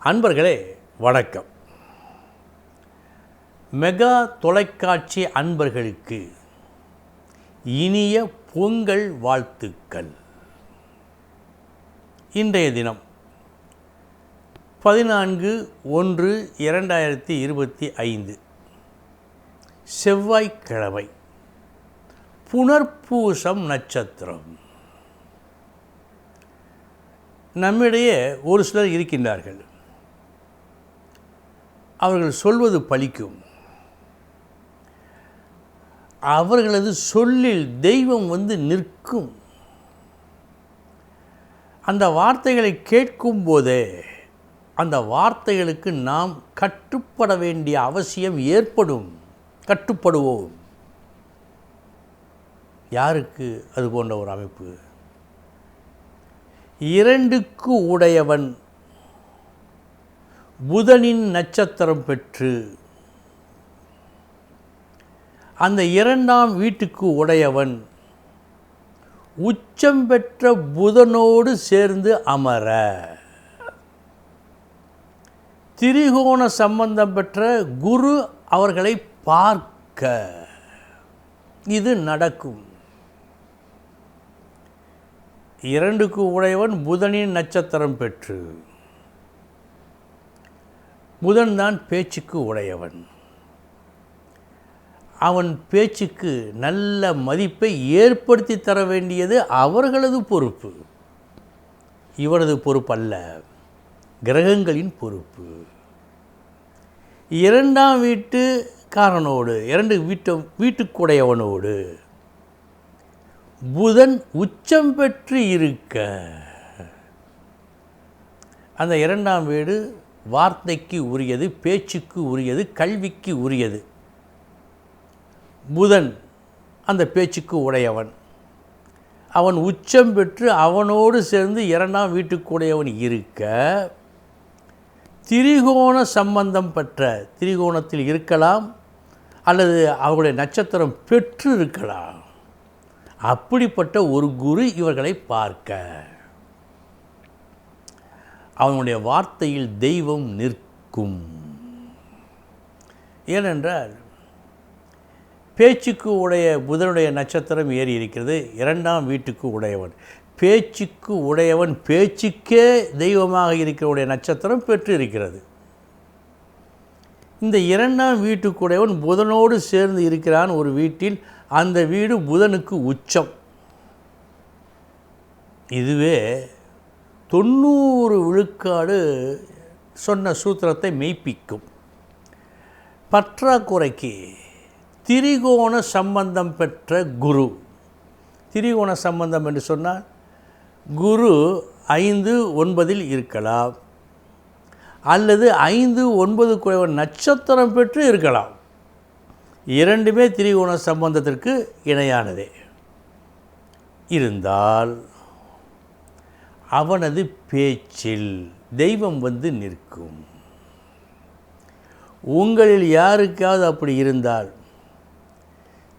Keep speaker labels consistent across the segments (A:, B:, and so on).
A: அன்பர்களே வணக்கம். மெகா தொலைக்காட்சி அன்பர்களுக்கு இனிய பொங்கல் வாழ்த்துக்கள். இன்றைய தினம் 14/1/2025 செவ்வாய்க்கிழமை, புனர்பூசம் நட்சத்திரம். நம்மிடையே ஒரு சிலர் இருக்கின்றார்கள், அவர்கள் சொல்வது பலிக்கும். அவர்களது சொல்லில் தெய்வம் நிற்கும். அந்த வார்த்தைகளை கேட்கும் போதே அந்த வார்த்தைகளுக்கு நாம் கட்டுப்பட வேண்டிய அவசியம் ஏற்படும். கட்டுப்படுவோம். யாருக்கு அது போன்ற ஒரு அமைப்பு? 2க்கு உடையவன் புதனின் நட்சத்திரம் பெற்று, அந்த 2ஆம் வீட்டுக்கு உடையவன் உச்சம் பெற்ற புதனோடு சேர்ந்து அமர, திரிகோண சம்பந்தம் பெற்ற குரு அவர்களை பார்க்க இது நடக்கும். 2க்கு உடையவன் புதனின் நட்சத்திரம் பெற்று, புதன் தான் பேச்சுக்கு உடையவன். அவன் பேச்சுக்கு நல்ல மதிப்பை ஏற்படுத்தி தர வேண்டியது அவர்களது பொறுப்பு. இவனது பொறுப்பு அல்ல, கிரகங்களின் பொறுப்பு. 2ஆம் வீட்டுக்காரனோடு, 2 வீட்டுக்குடையவனோடு புதன் உச்சம் பெற்று இருக்க, அந்த 2ஆம் வீடு வார்த்தைக்கு உரியது, பேச்சுக்கு உரியது, கல்விக்கு உரியது. புதன் அந்த பேச்சுக்கு உடையவன். அவன் உச்சம் பெற்று அவனோடு சேர்ந்து 2ஆம் வீட்டுக்குடையவன் இருக்க, திரிகோண சம்பந்தம் பெற்ற, திரிகோணத்தில் இருக்கலாம் அல்லது அவர்களுடைய நட்சத்திரம் பெற்று இருக்கலாம். அப்படிப்பட்ட ஒரு குரு இவர்களை பார்க்க, அவனுடைய வார்த்தையில் தெய்வம் நிற்கும். ஏனென்றால் பேச்சுக்கு உடைய புதனுடைய நட்சத்திரம் ஏறி இருக்கிறது. 2ஆம் வீட்டுக்கு உடையவன், பேச்சுக்கு உடையவன், பேச்சுக்கே தெய்வமாக இருக்கிறவுடைய நட்சத்திரம் பெற்று இருக்கிறது. இந்த 2ஆம் வீட்டுக்குடையவன் புதனோடு சேர்ந்து இருக்கிறான் ஒரு வீட்டில். அந்த வீடு புதனுக்கு உச்சம். இதுவே 90 விழுக்காடு சொன்ன சூத்திரத்தை மெய்ப்பிக்கும். பற்றாக்குறைக்கு திரிகோண சம்பந்தம் பெற்ற குரு, திரிகோண சம்பந்தம் என்று சொன்னால் குரு 5-9 இருக்கலாம், அல்லது 5-9 நட்சத்திரம் பெற்று இருக்கலாம். 2மே திரிகோண சம்பந்தத்திற்கு இணையானதே இருந்தால் அவனது பேச்சில் தெய்வம் நிற்கும். உங்களில் யாருக்காவது அப்படி இருந்தால்,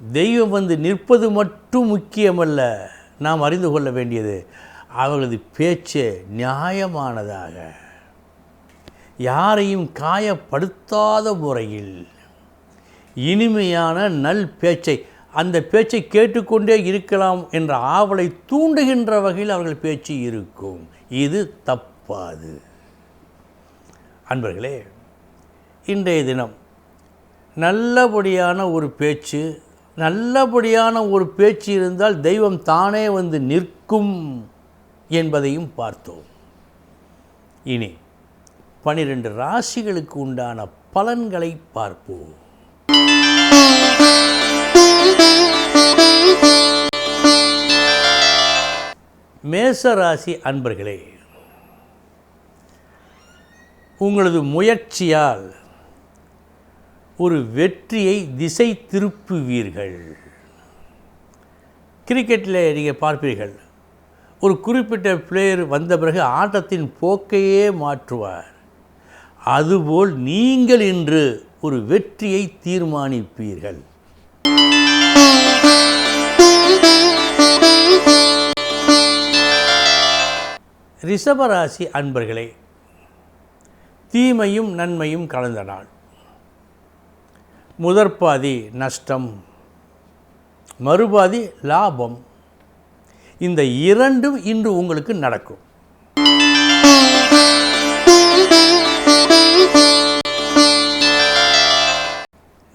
A: தெய்வம் நிற்பது மட்டும் முக்கியமல்ல, நாம் அறிந்து கொள்ள வேண்டியது அவர்களது பேச்சு நியாயமானதாக, யாரையும் காயப்படுத்தாத முறையில் இனிமையான நல் பேச்சை, அந்த பேச்சை கேட்டுக்கொண்டே இருக்கலாம் என்ற ஆவலை தூண்டுகின்ற வகையில் அவர்கள் பேச்சு இருக்கும். இது தப்பாது. அன்பர்களே, இன்றைய தினம் நல்லபடியான ஒரு பேச்சு, நல்லபடியான ஒரு பேச்சு இருந்தால் தெய்வம் தானே நிற்கும் என்பதையும் பார்த்தோம். இனி 12 ராசிகளுக்கு உண்டான பலன்களை பார்ப்போம். மேசராசி அன்பர்களே, உங்களது முயற்சியால் ஒரு வெற்றியை திசை திருப்புவீர்கள். கிரிக்கெட்டில் நீங்கள் பார்ப்பீர்கள், ஒரு குறிப்பிட்ட பிளேயர் வந்த பிறகு ஆட்டத்தின் போக்கையே மாற்றுவார். அதுபோல் நீங்கள் இன்று ஒரு வெற்றியை தீர்மானிப்பீர்கள். ரிஷபராசி அன்பர்களே, தீமையும் நன்மையும் கலந்த நாள். முதற்பாதி நஷ்டம், மறுபாதி லாபம். இந்த இரண்டும் இன்று உங்களுக்கு நடக்கும்.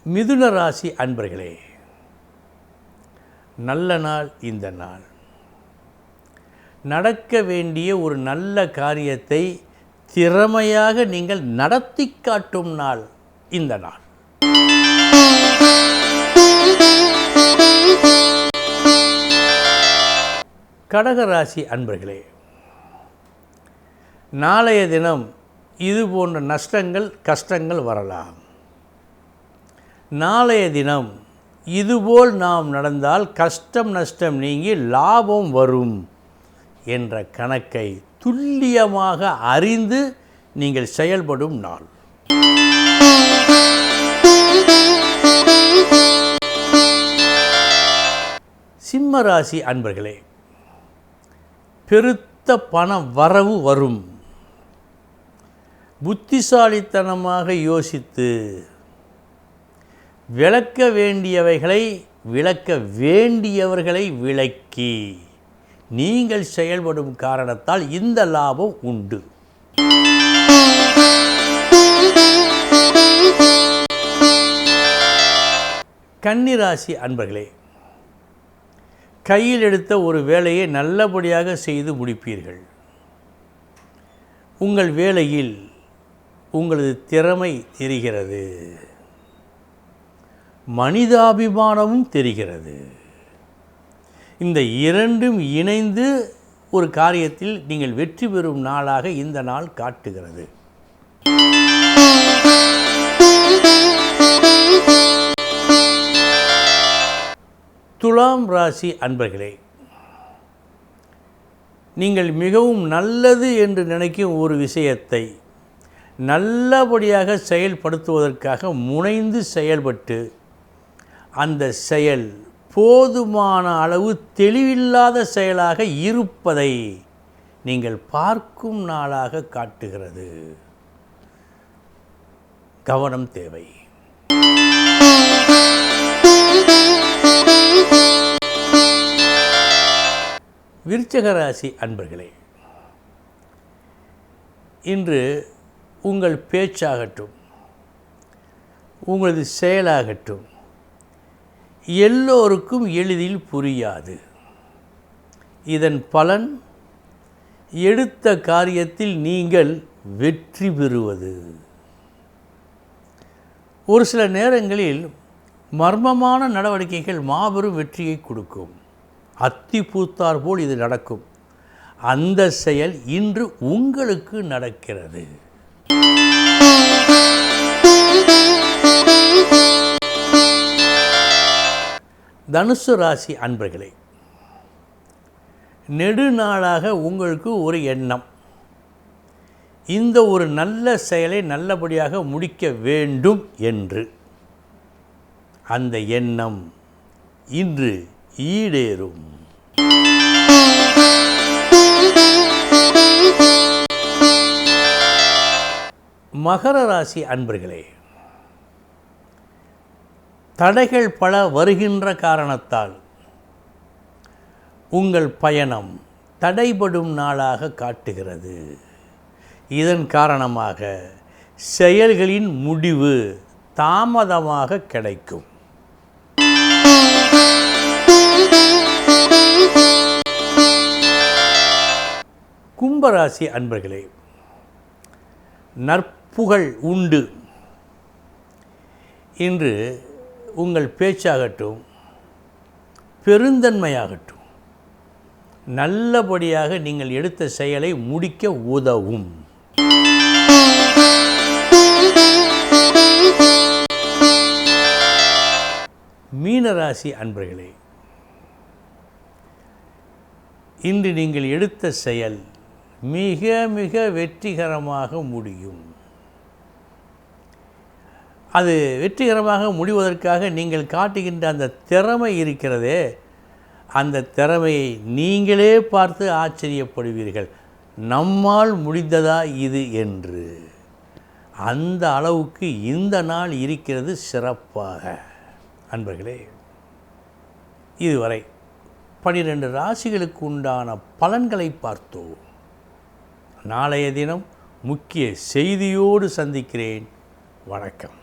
A: மிதுன ராசி அன்பர்களே, நல்ல நாள் இந்த நாள். நடக்க வேண்டிய ஒரு நல்ல காரியத்தை திறமையாக நீங்கள் நடத்தி காட்டும் நாள் இந்த நாள். கடகராசி அன்பர்களே, நாளைய தினம் இது போன்ற நஷ்டங்கள் கஷ்டங்கள் வரலாம். நாளைய தினம் இதுபோல் நாம் நடந்தால் கஷ்டம் நஷ்டம் நீங்கி லாபம் வரும் என்ற கணக்கை துல்லியமாக அறிந்து நீங்கள் செயல்படும் நாள். சிம்ம ராசி அன்பர்களே, பெருத்த பண வரவு வரும். புத்திசாலித்தனமாக யோசித்து விளக்க வேண்டியவைகளை விளக்க வேண்டியவர்களை விளக்கி நீங்கள் செயல்படும் காரணத்தால் இந்த லாபம் உண்டு. கன்னிராசி அன்பர்களே, கையில் எடுத்த ஒரு வேலையை நல்லபடியாக செய்து முடிப்பீர்கள். உங்கள் வேலையில் உங்களது திறமை தெரிகிறது, மனிதாபிமானமும் தெரிகிறது. இந்த இரண்டும் இணைந்து ஒரு காரியத்தில் நீங்கள் வெற்றி பெறும் நாளாக இந்த நாள் காட்டுகிறது. துலாம் ராசி அன்பர்களே, நீங்கள் மிகவும் நல்லது என்று நினைக்கும் ஒரு விஷயத்தை நல்லபடியாக செயல்படுத்துவதற்காக முனைந்து செயல்பட்டு அந்த செயல் போதுமான அளவு தெளிவில்லாத செயலாக இருப்பதை நீங்கள் பார்க்கும் நாளாக காட்டுகிறது. கவனம் தேவை. விருச்சிக ராசி அன்பர்களே, இன்று உங்கள் பேச்சாகட்டும் உங்களது செயலாகட்டும் எல்லோருக்கும் எளிதில் புரியாது. இதன் பலன் எடுத்த காரியத்தில் நீங்கள் வெற்றி பெறுவது. ஒரு சில நேரங்களில் மர்மமான நடவடிக்கைகள் மாபெரும் வெற்றியை கொடுக்கும். அத்தி பூத்தார் போல் இது நடக்கும். அந்த செயல் இன்று உங்களுக்கு நடக்கிறது. தனுசு ராசி அன்பர்களே, நெடுநாளாக உங்களுக்கு ஒரு எண்ணம், இந்த ஒரு நல்ல செயலை நல்லபடியாக முடிக்க வேண்டும் என்று. அந்த எண்ணம் இன்று ஈடேறும். மகர ராசி அன்பர்களே, தடைகள் பல வருகின்ற காரணத்தால் உங்கள் பயணம் தடைபடும் நாளாக காட்டுகிறது. இதன் காரணமாக செயல்களின் முடிவு தாமதமாக கிடைக்கும். கும்பராசி அன்பர்களே, நற்புகழ் உண்டு. இன்று உங்கள் பேச்சாகட்டும் பெருந்தன்மையாகட்டும் நல்லபடியாக நீங்கள் எடுத்த செயலை முடிக்க உதவும். மீனராசி அன்பர்களே, இன்று நீங்கள் எடுத்த செயல் மிக மிக வெற்றிகரமாக முடியும். அது வெற்றிகரமாக முடிவதற்காக நீங்கள் காட்டுகின்ற அந்த திறமை இருக்கிறதே, அந்த திறமையை நீங்களே பார்த்து ஆச்சரியப்படுவீர்கள். நம்மால் முடிந்ததா இது என்று. அந்த அளவுக்கு இந்த நாள் இருக்கிறது சிறப்பாக. அன்பர்களே, இதுவரை 12 ராசிகளுக்கு உண்டான பலன்களை பார்த்தோம். நாளைய தினம் முக்கிய செய்தியோடு சந்திக்கிறேன். வணக்கம்.